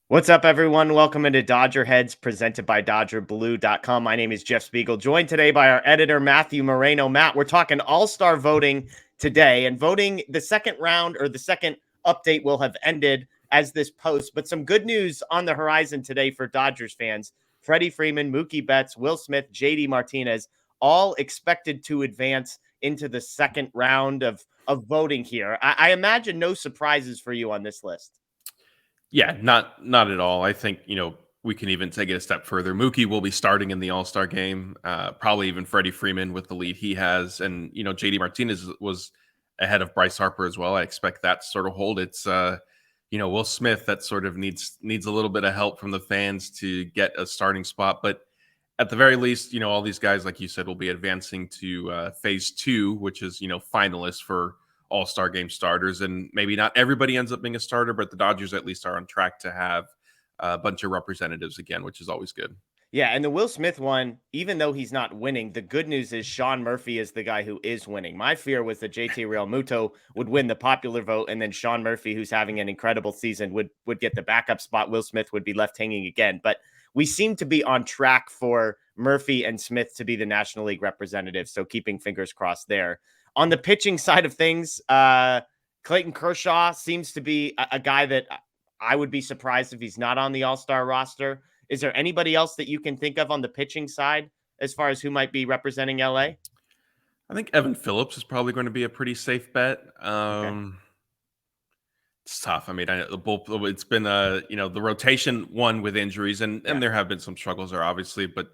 What's up, everyone? Welcome into DodgerHeads, presented by DodgerBlue.com. My name is Jeff Spiegel, joined today by our editor, Matthew Moreno. Matt, we're talking All-Star voting today, and voting the second round or the second update will have ended as this post, but some good news on the horizon today for Dodgers fans. Freddie Freeman, Mookie Betts, Will Smith, JD Martinez, all expected to advance into the second round of voting here. I imagine no surprises for you on this list. Yeah, not at all. I think, we can even take it a step further. Mookie will be starting in the All-Star game. Probably even Freddie Freeman with the lead he has. And, JD Martinez was ahead of Bryce Harper as well. I expect that to sort of hold. It's Will Smith that sort of needs a little bit of help from the fans to get a starting spot. But at the very least, all these guys, like you said, will be advancing to phase two, which is, finalists for all-star game starters. And maybe not everybody ends up being a starter, but the Dodgers at least are on track to have a bunch of representatives again, which is always good. Yeah, and the Will Smith one, even though he's not winning, the good news is Sean Murphy is the guy who is winning. My fear was that JT Realmuto would win the popular vote, and then Sean Murphy, who's having an incredible season, would get the backup spot. Will Smith would be left hanging again. But we seem to be on track for Murphy and Smith to be the National League representatives, so keeping fingers crossed there. On the pitching side of things, Clayton Kershaw seems to be a guy that I would be surprised if he's not on the All-Star roster. Is there anybody else that you can think of on the pitching side as far as who might be representing LA? I think Evan Phillips is probably going to be a pretty safe bet. Okay. It's tough. I mean, it's been the rotation one with injuries, and Yeah. there have been some struggles there, obviously, but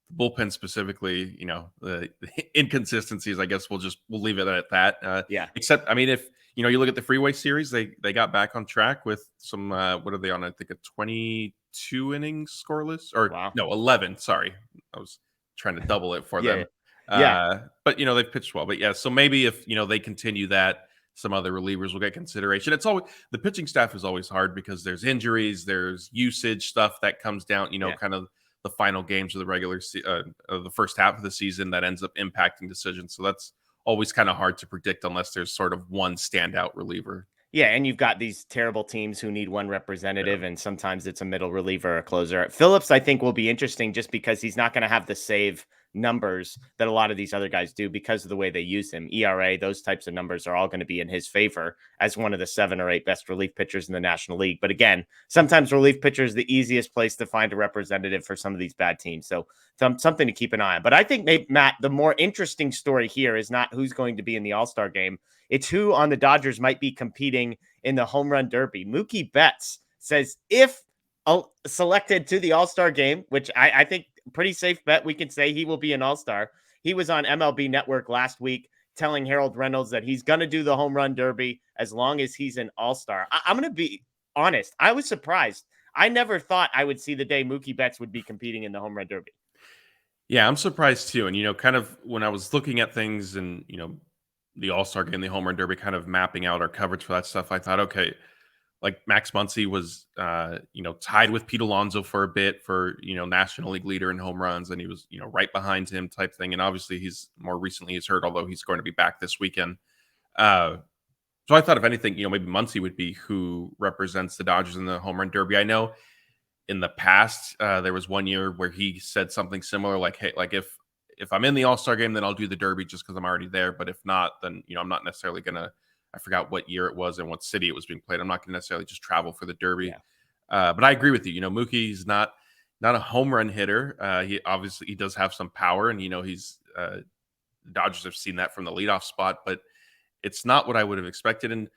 the bullpen specifically, the inconsistencies. I guess we'll leave it at that. Yeah. Except, I mean, if you look at the Freeway series, they got back on track with some. What are they on? I think a 22 innings scoreless, or Wow. no, 11. Sorry, I was trying to double it for Yeah. them. Yeah. But they've pitched well. But yeah, so maybe if they continue that, some other relievers will get consideration. It's always the pitching staff is always hard because there's injuries, there's usage stuff that comes down, Yeah. kind of the final games of the of the first half of the season that ends up impacting decisions. So that's always kind of hard to predict unless there's sort of one standout reliever. Yeah, and you've got these terrible teams who need one Yeah. representative, and sometimes it's a middle reliever or a closer. Phillips, I think, will be interesting just because he's not going to have the save numbers that a lot of these other guys do because of the way they use him. ERA, those types of numbers are all going to be in his favor as one of the 7 or 8 best relief pitchers in the National League. But again, sometimes relief pitcher is the easiest place to find a representative for some of these bad teams. So something to keep an eye on. But I think, maybe, Matt, the more interesting story here is not who's going to be in the All-Star game. It's who on the Dodgers might be competing in the home run derby. Mookie Betts says if selected to the All-Star game, which I think pretty safe bet, we can say he will be an All-Star. He was on MLB Network last week telling Harold Reynolds that he's going to do the home run derby as long as he's an All-Star. I'm going to be honest. I was surprised. I never thought I would see the day Mookie Betts would be competing in the home run derby. Yeah, I'm surprised too. And kind of when I was looking at things and the All-Star game, the home run derby, kind of mapping out our coverage for that stuff, I thought, okay, like Max Muncy was, tied with Pete Alonso for a bit for, National League leader in home runs. And he was, right behind him type thing. And obviously he's hurt, although he's going to be back this weekend. So I thought if anything, maybe Muncy would be who represents the Dodgers in the home run derby. I know in the past, there was one year where he said something similar, like, hey, like if I'm in the All-Star game, then I'll do the derby just because I'm already there. But if not, then, I'm not necessarily going to, I forgot what year it was and what city it was being played. I'm not going to necessarily just travel for the derby. Yeah. But I agree with you. Mookie's not a home run hitter. He does have some power, and he's the Dodgers have seen that from the leadoff spot, but it's not what I would have expected. And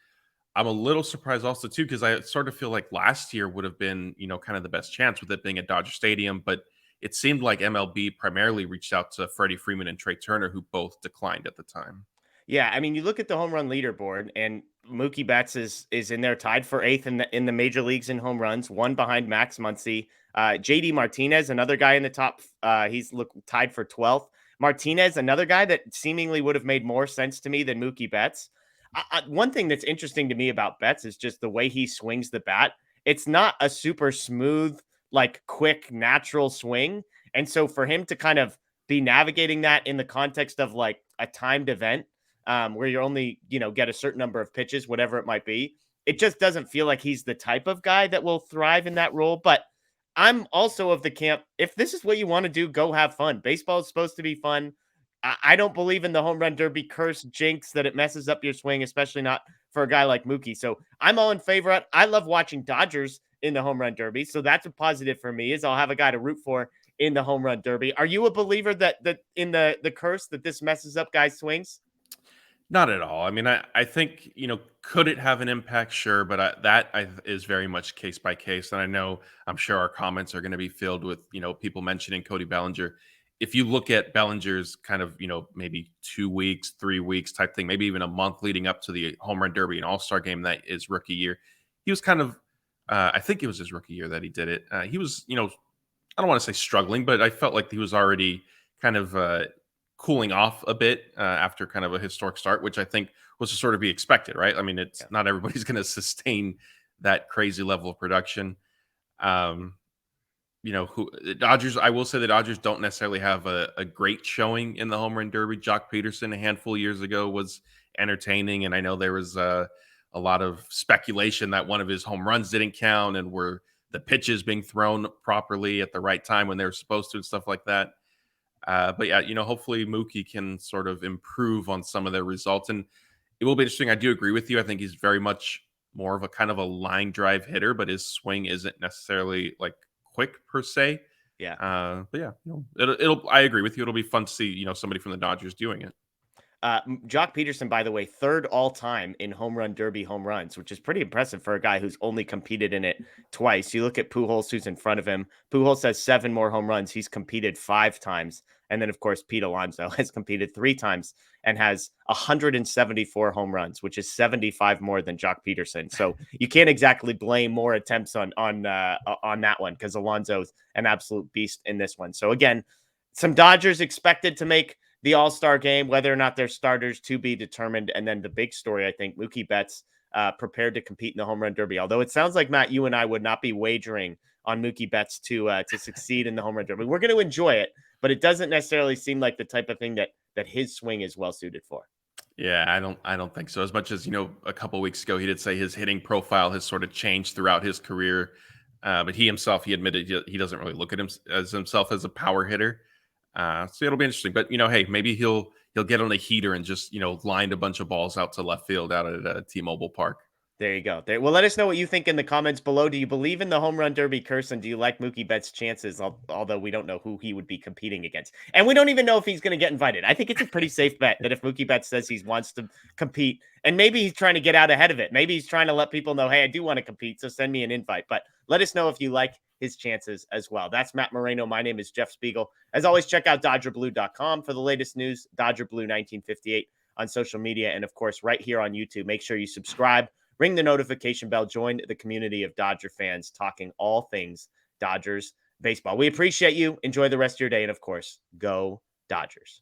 I'm a little surprised also too because I sort of feel like last year would have been kind of the best chance with it being at Dodger Stadium, but it seemed like MLB primarily reached out to Freddie Freeman and Trey Turner, who both declined at the time. Yeah, I mean, you look at the home run leaderboard, and Mookie Betts is in there, tied for 8th in the major leagues in home runs, one behind Max Muncy. JD Martinez, another guy in the top, he's tied for 12th. Martinez, another guy that seemingly would have made more sense to me than Mookie Betts. One thing that's interesting to me about Betts is just the way he swings the bat. It's not a super smooth, like quick, natural swing, and so for him to kind of be navigating that in the context of like a timed event where you only, get a certain number of pitches, whatever it might be. it just doesn't feel like he's the type of guy that will thrive in that role. But I'm also of the camp, if this is what you want to do, go have fun. Baseball is supposed to be fun. I don't believe in the home run derby curse jinx that it messes up your swing, especially not for a guy like Mookie. So I'm all in favor of it. I love watching Dodgers in the home run derby. So that's a positive for me, is I'll have a guy to root for in the home run derby. Are you a believer that in the curse that this messes up guys' swings? Not at all. I mean, I think, could it have an impact? Sure. But is very much case by case. And I know, I'm sure our comments are going to be filled with, people mentioning Cody Bellinger. If you look at Bellinger's kind of, maybe 2 weeks, 3 weeks type thing, maybe even a month leading up to the home run derby and all-star game that is rookie year, he was kind of, I think it was his rookie year that he did it. He was, I don't want to say struggling, but I felt like he was already kind of cooling off a bit after kind of a historic start, which I think was to sort of be expected, right? I mean, it's not everybody's going to sustain that crazy level of production. The Dodgers, I will say the Dodgers don't necessarily have a great showing in the home run derby. Jock Peterson a handful of years ago was entertaining, and I know there was a lot of speculation that one of his home runs didn't count and were the pitches being thrown properly at the right time when they were supposed to and stuff like that. But yeah, hopefully Mookie can sort of improve on some of their results. And it will be interesting. I do agree with you. I think he's very much more of a kind of a line drive hitter, but his swing isn't necessarily like quick per se. Yeah. But yeah, I agree with you. It'll be fun to see, somebody from the Dodgers doing it. Jock Peterson, by the way, third all time in home run derby home runs, which is pretty impressive for a guy who's only competed in it twice. You look at Pujols, who's in front of him. Pujols has 7 more home runs. He's competed 5 times. And then, of course, Pete Alonso has competed 3 times and has 174 home runs, which is 75 more than Jock Peterson. So you can't exactly blame more attempts on that one, because Alonso's an absolute beast in this one. So again, some Dodgers expected to make the All-Star game, whether or not they're starters to be determined. And then the big story, I think, Mookie Betts prepared to compete in the home run derby. Although it sounds like, Matt, you and I would not be wagering on Mookie Betts to succeed in the home run derby. We're going to enjoy it, but it doesn't necessarily seem like the type of thing that his swing is well suited for. Yeah, I don't think so. As much as, a couple of weeks ago, he did say his hitting profile has sort of changed throughout his career. But he admitted he doesn't really look at himself as a power hitter. So it'll be interesting. But, hey, maybe he'll get on a heater and just, line a bunch of balls out to left field out at T-Mobile Park. There you go. Well, let us know what you think in the comments below. Do you believe in the home run derby curse, and do you like Mookie Betts' chances, although we don't know who he would be competing against? And we don't even know if he's going to get invited. I think it's a pretty safe bet that if Mookie Betts says he wants to compete, and maybe he's trying to get out ahead of it. Maybe he's trying to let people know, hey, I do want to compete, so send me an invite. But let us know if you like his chances as well. That's Matt Moreno. My name is Jeff Spiegel. As always, check out DodgerBlue.com for the latest news. Dodger Blue 1958 on social media, and of course, right here on YouTube. Make sure you subscribe. Ring the notification bell. Join the community of Dodger fans talking all things Dodgers baseball. We appreciate you. Enjoy the rest of your day. And of course, go Dodgers.